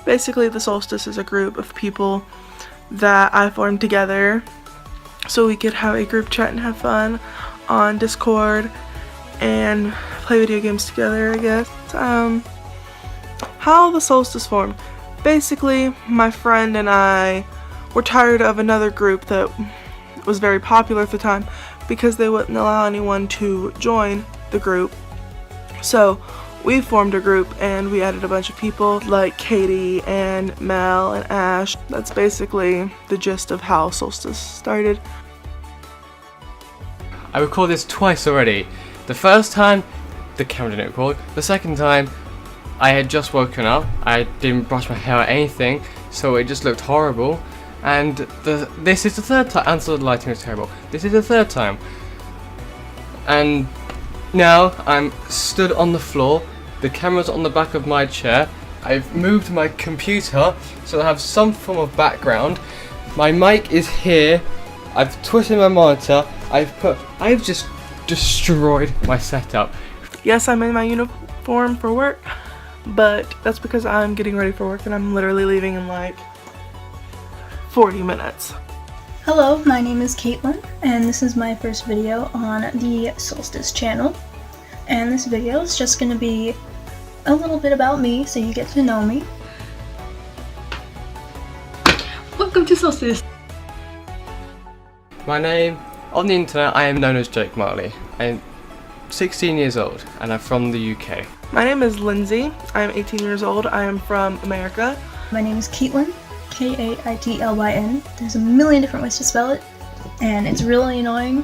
Basically, the Solstice is a group of people that I formed together so we could have a group chat and have fun on Discord and play video games together, I guess. How the Solstice formed. Basically, my friend and I were tired of another group that was very popular at the time because they wouldn't allow anyone to join the group. So we formed a group and we added a bunch of people like Katie and Mel and Ash. That's basically the gist of how Solstice started. I recorded this twice already. The first time, the camera didn't record. The second time, I had just woken up. I didn't brush my hair or anything, so it just looked horrible. And this is the third time. And so the lighting was terrible. This is the third time. And now I'm stood on the floor. The camera's on the back of my chair. I've moved my computer so I have some form of background. My mic is here. I've twisted my monitor. I've just destroyed my setup. Yes, I'm in my uniform for work, but that's because I'm getting ready for work and I'm literally leaving in like 40 minutes. Hello, my name is Caitlin, and this is my first video on the Solstice channel. And this video is just going to be a little bit about me, so you get to know me. Welcome to Solstice! My name, on the internet, I am known as Jake Marley. I'm 16 years old, and I'm from the UK. My name is Lindsay. I am 18 years old. I am from America. My name is Caitlin, K-A-I-T-L-Y-N. There's a million different ways to spell it, and it's really annoying,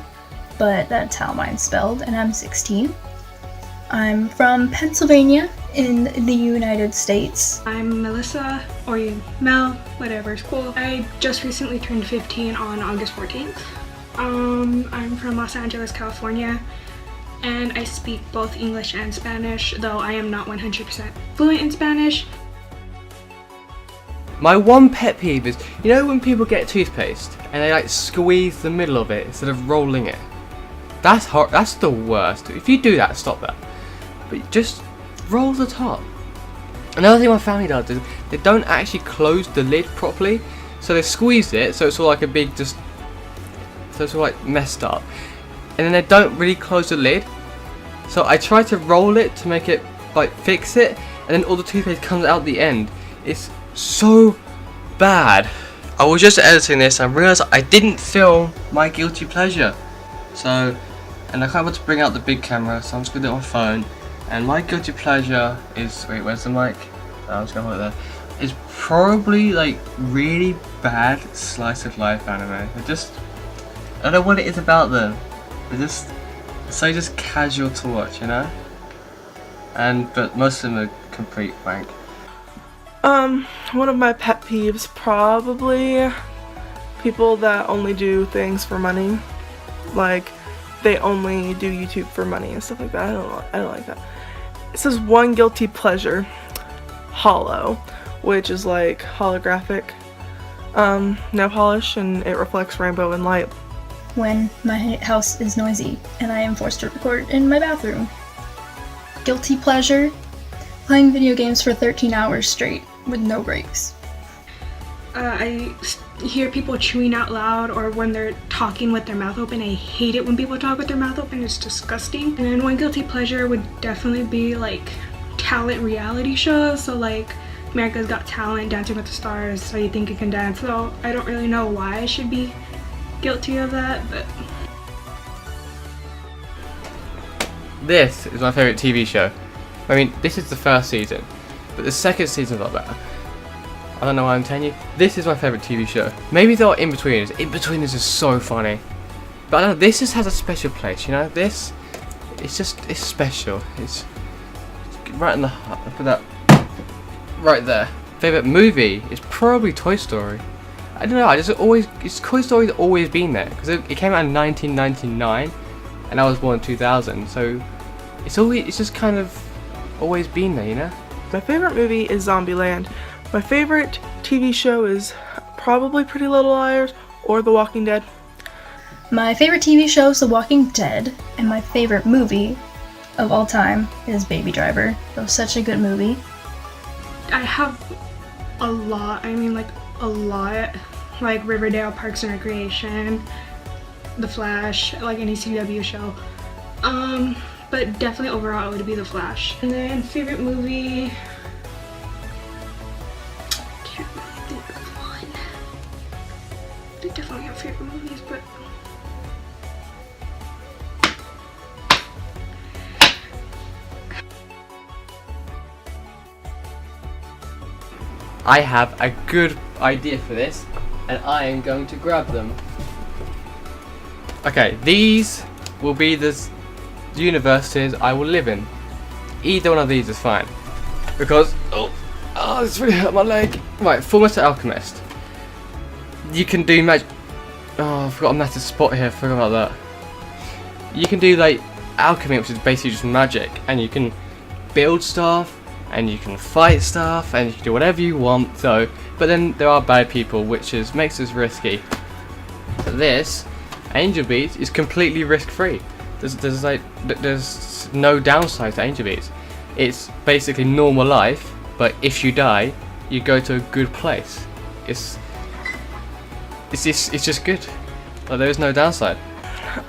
but that's how mine's spelled, and I'm 16. I'm from Pennsylvania in the United States. I'm Melissa, or Mel, whatever's cool. I just recently turned 15 on August 14th. I'm from Los Angeles, California, and I speak both English and Spanish, though I am not 100% fluent in Spanish. My one pet peeve is, you know when people get toothpaste and they like squeeze the middle of it instead of rolling it? That's the worst. If you do that, stop that. But just roll the top. Another thing my family does is they don't actually close the lid properly, so they squeeze it so it's all like a big so it's all like messed up, and then they don't really close the lid. So I try to roll it to make it like fix it, and then all the toothpaste comes out the end. It's so bad. I was just editing this and I realised I didn't film my guilty pleasure. So, and I can't able to bring out the big camera, so I'm just gonna do it on my phone. And my guilty pleasure is, wait, where's the mic? Oh, I'm just gonna hold it there. It's probably like really bad slice of life anime. I don't know what it is about them. They're just casual to watch, you know? But most of them are complete wank. One of my pet peeves, probably people that only do things for money. Like, they only do YouTube for money and stuff like that. I don't like that. It says one guilty pleasure, hollow, which is like holographic nail polish, and it reflects rainbow and light. When my house is noisy and I am forced to record in my bathroom. Guilty pleasure, playing video games for 13 hours straight with no breaks. I hear people chewing out loud or when they're talking with their mouth open. I hate it when people talk with their mouth open. It's disgusting. And then one guilty pleasure would definitely be like talent reality shows. So like America's Got Talent, Dancing with the Stars, So You Think You Can Dance. So I don't really know why I should be guilty of that, but... This is my favourite TV show. I mean, this is the first season, but the second season's a lot better. I don't know why I'm telling you. This is my favourite TV show. Maybe there are in-betweeners. In-betweeners is so funny. But I don't know, this just has a special place, you know? It's special. It's right in the heart. Put that right there. Favourite movie is probably Toy Story. I don't know, Toy Story's always been there. Because it came out in 1999, and I was born in 2000. So, it's just kind of always been there, you know? My favorite movie is Zombieland. My favorite TV show is probably Pretty Little Liars or The Walking Dead. My favorite TV show is The Walking Dead, and my favorite movie of all time is Baby Driver. It was such a good movie. I have a lot. I mean, like a lot. Like Riverdale, Parks and Recreation, The Flash, like any CW show. But definitely overall it would be The Flash. And then favorite movie, can't really think of one. They definitely have favorite movies, but I have a good idea for this, and I am going to grab them. Okay, these will be the universes I will live in. Either one of these is fine. Because, oh, it's really hurt my leg. Right, Fullmetal Alchemist. You can do magic. Oh, I forgot a massive spot here, forgot about that. You can do like alchemy, which is basically just magic, and you can build stuff, and you can fight stuff, and you can do whatever you want. So, but then there are bad people, which makes this risky. But this Angel Beats is completely risk-free. There's no downside to Angel Beats. It's basically normal life, but if you die, you go to a good place. It's just good. Like, there is no downside.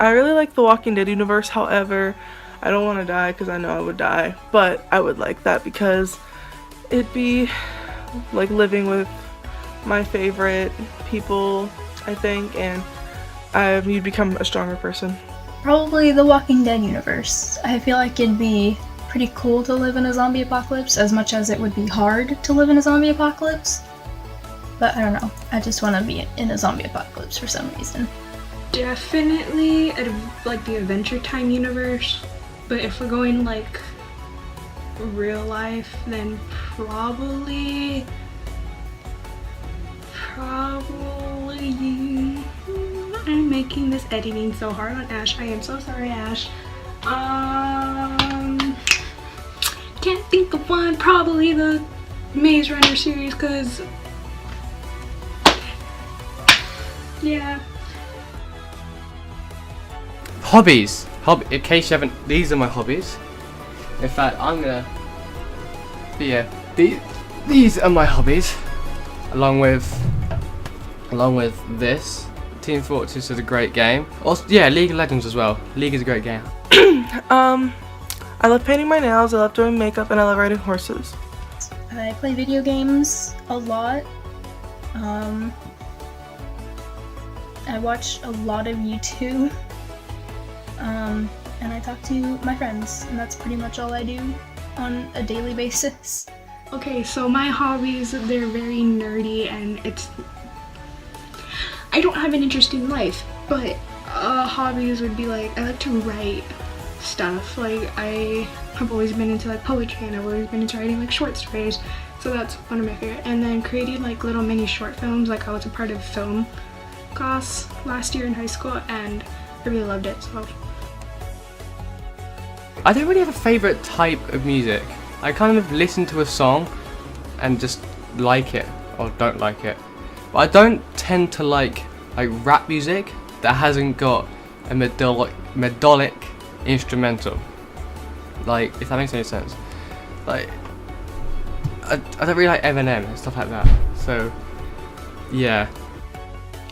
I really like the Walking Dead universe, however, I don't want to die because I know I would die, but I would like that because it'd be like living with my favorite people, I think, and you'd become a stronger person. Probably the Walking Dead universe. I feel like it'd be pretty cool to live in a zombie apocalypse as much as it would be hard to live in a zombie apocalypse. But I don't know, I just want to be in a zombie apocalypse for some reason. definitely like the Adventure Time universe. But if we're going like real life, then probably I'm making this editing so hard on Ash. I am so sorry, Ash. Can't think of one. Probably the Maze Runner series, because yeah. Hobbies. In case you haven't, these are my hobbies. In fact, these are my hobbies, along with this. Team Fortress is a great game. Also, yeah, League of Legends as well. League is a great game. I love painting my nails, I love doing makeup, and I love riding horses. I play video games a lot. I watch a lot of YouTube. And I talk to my friends, and that's pretty much all I do on a daily basis. Okay, so my hobbies, they're very nerdy, and I don't have an interesting life, but hobbies would be like, I like to write stuff. Like, I have always been into like poetry, and I've always been into writing like short stories, so that's one of my favorite. And then creating like little mini short films. Like, I was a part of film class last year in high school, and I really loved it. So I don't really have a favourite type of music. I kind of listen to a song and just like it or don't like it. But I don't tend to like rap music that hasn't got a melodic instrumental. Like, if that makes any sense. Like, I don't really like Eminem and stuff like that. So, yeah.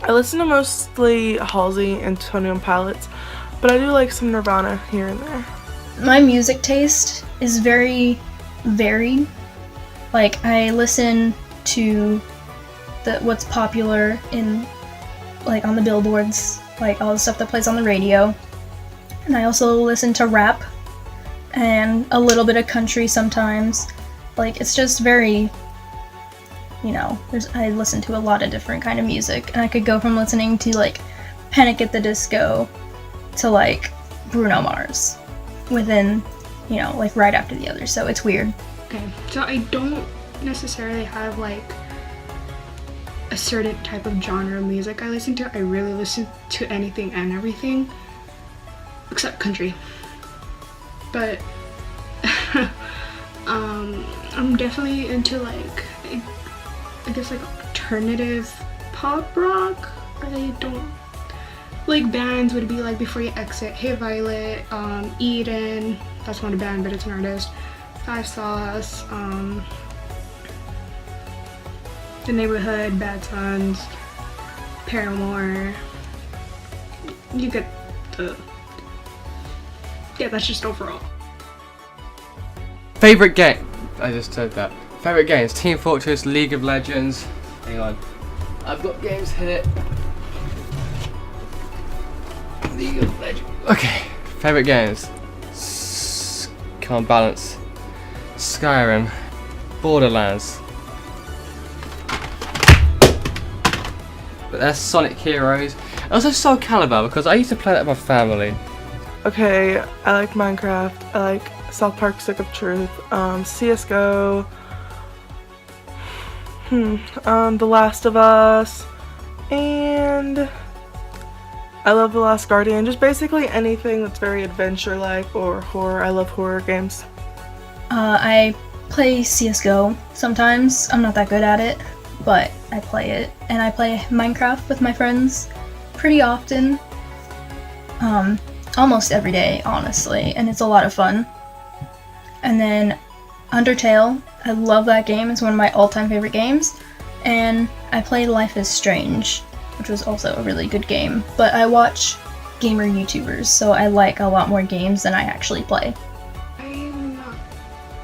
I listen to mostly Halsey and Tony and Pilots, but I do like some Nirvana here and there. My music taste is very varied. Like, I listen to what's popular in, like, on the billboards, like all the stuff that plays on the radio. And I also listen to rap and a little bit of country sometimes. Like, it's just very, you know, I listen to a lot of different kind of music, and I could go from listening to like Panic at the Disco to like Bruno Mars within, you know, like right after the other. So it's weird. okay, so I don't necessarily have like a certain type of genre of music I listen to. I really listen to anything and everything except country. But I'm definitely into like, I guess like alternative pop rock. I don't like, bands would be like Before You Exit, Hey Violet, Eden, that's not a band but it's an artist, Five Sauce, The Neighborhood, Bad Sons, Paramore. You get the... Yeah, that's just overall. Favorite game? I just said that. Favorite games? Team Fortress, League of Legends. Hang on. I've got games here. League of Legends. Okay. Favorite games? Come on, balance. Skyrim. Borderlands. But that's Sonic Heroes. And also Soul Calibur, because I used to play that with my family. Okay, I like Minecraft. I like South Park: Stick of Truth. CS:GO. The Last of Us. And I love The Last Guardian. Just basically anything that's very adventure-like or horror. I love horror games. I play CS:GO sometimes. I'm not that good at it, but I play it. And I play Minecraft with my friends pretty often. Almost every day, honestly, and it's a lot of fun. And then Undertale, I love that game. It's one of my all-time favorite games. And I played Life is Strange, which was also a really good game. But I watch gamer YouTubers, so I like a lot more games than I actually play. I'm not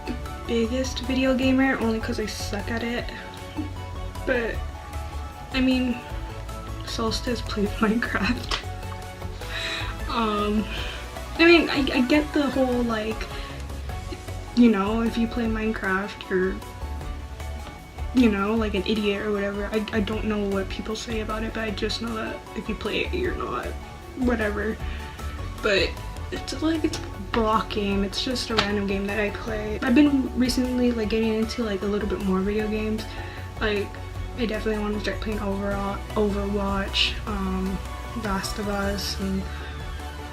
the biggest video gamer, only because I suck at it. But, I mean, Solstice plays Minecraft. I mean, I get the whole, like, you know, if you play Minecraft, you're, you know, like an idiot or whatever. I don't know what people say about it, but I just know that if you play it, you're not, whatever. But it's like, it's a block game. It's just a random game that I play. I've been recently, like, getting into, like, a little bit more video games. Like, I definitely want to start playing Overwatch, Last of Us, and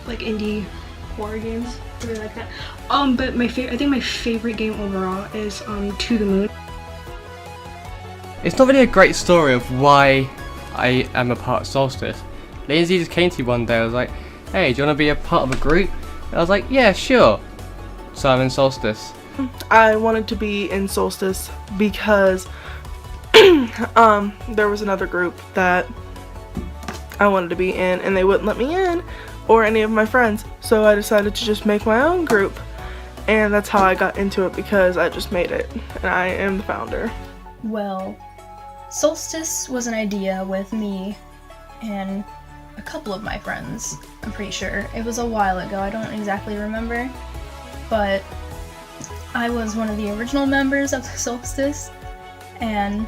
like indie horror games. I really like that. But I think my favorite game overall is To the Moon. It's not really a great story of why I am a part of Solstice. Lindsay just came to me one day. I was like, "Hey, do you want to be a part of a group?" And I was like, "Yeah, sure." So I'm in Solstice. I wanted to be in Solstice because there was another group that I wanted to be in, and they wouldn't let me in, or any of my friends, so I decided to just make my own group, and that's how I got into it, because I just made it, and I am the founder. Well, Solstice was an idea with me and a couple of my friends, I'm pretty sure. It was a while ago, I don't exactly remember, but I was one of the original members of Solstice, and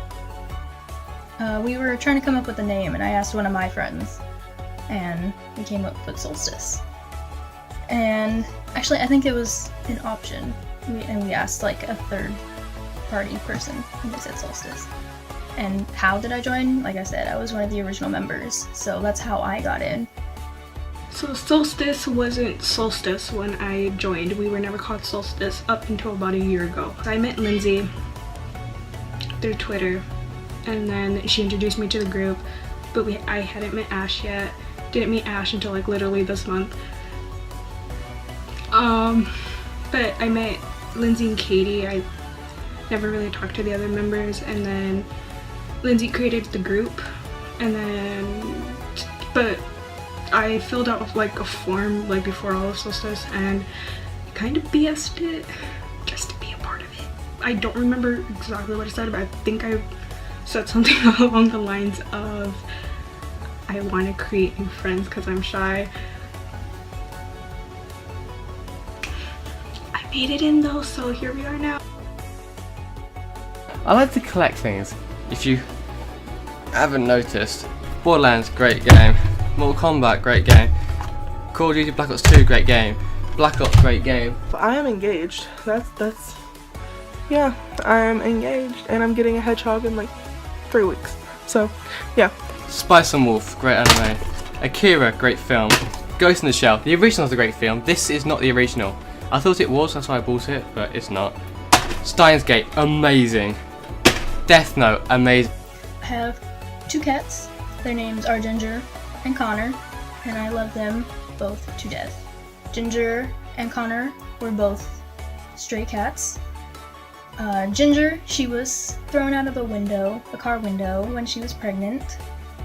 we were trying to come up with a name, and I asked one of my friends, and we came up with Solstice. And actually, I think it was an option, and we asked like a third party person, and they said Solstice. And how did I join? Like I said, I was one of the original members, so that's how I got in. So Solstice wasn't Solstice when I joined. We were never called Solstice up until about a year ago. I met Lindsay through Twitter, and then she introduced me to the group, but I hadn't met Ash yet. Didn't meet Ash until like literally this month. But I met Lindsay and Katie. I never really talked to the other members, and then Lindsay created the group, and then, but I filled out like a form like before all of Solstice and kind of BS'd it just to be a part of it. I don't remember exactly what I said, but I think I said something along the lines of I want to create new friends because I'm shy. I made it in though, so here we are now. I like to collect things. If you haven't noticed, Borderlands, great game. Mortal Kombat, great game. Call of Duty Black Ops 2, great game. Black Ops, great game. But I am engaged. Yeah, I am engaged, and I'm getting a hedgehog in like 3 weeks. So, yeah. Spice and Wolf, great anime. Akira, great film. Ghost in the Shell, the original is a great film. This is not the original. I thought it was, that's why I bought it, but it's not. Steins Gate, amazing. Death Note, amazing. I have 2 cats. Their names are Ginger and Connor, and I love them both to death. Ginger and Connor were both stray cats, Ginger, she was thrown out of the window, the car window, when she was pregnant,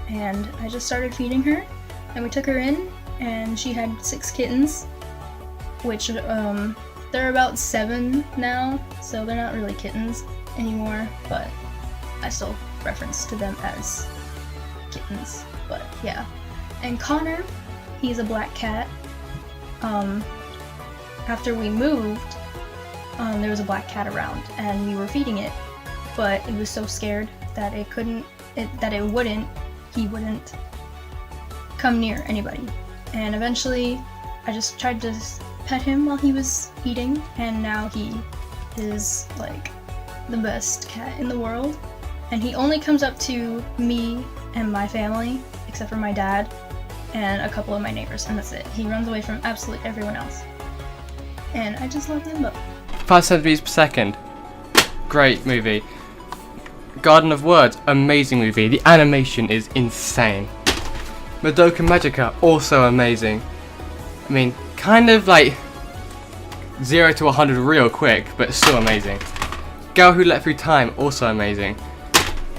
and I just started feeding her, and we took her in, and she had 6 kittens, which, they're about 7 now, so they're not really kittens anymore, but I still reference to them as kittens, but yeah. And Connor, he's a black cat. After we moved, there was a black cat around, and we were feeding it, but it was so scared that he wouldn't come near anybody. And eventually, I just tried to pet him while he was eating, and now he is like the best cat in the world. And he only comes up to me and my family, except for my dad and a couple of my neighbors, and that's it. He runs away from absolutely everyone else. And I just love them both. 5 centimeters per second. Great movie. Garden of Words, amazing movie. The animation is insane. Madoka Magica, also amazing. I mean, kind of like 0 to 100 real quick, but still amazing. Girl Who Let Through Time, also amazing.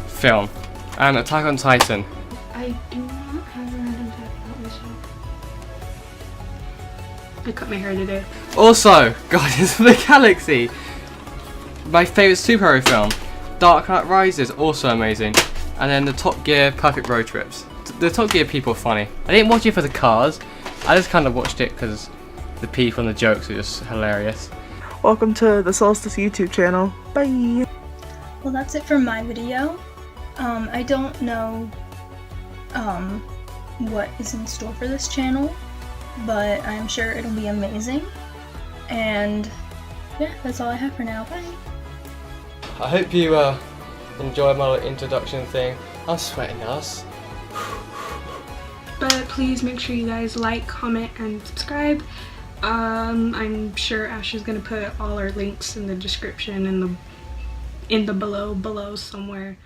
Film. And Attack on Titan. I do not have a random fact about myself. I cut my hair today. Also, Guardians of the Galaxy. My favourite superhero film. Dark Knight Rises, also amazing. And then the Top Gear Perfect Road Trips. The Top Gear people are funny. I didn't watch it for the cars. I just kind of watched it because the people and the jokes are just hilarious. Welcome to the Solstice YouTube channel. Bye! Well, that's it for my video. I don't know what is in store for this channel, but I'm sure it'll be amazing. And yeah, that's all I have for now. Bye! I hope you enjoyed my little introduction thing. I'm sweating us. But please make sure you guys like, comment, and subscribe. I'm sure Ash is gonna put all our links in the description and in the below somewhere.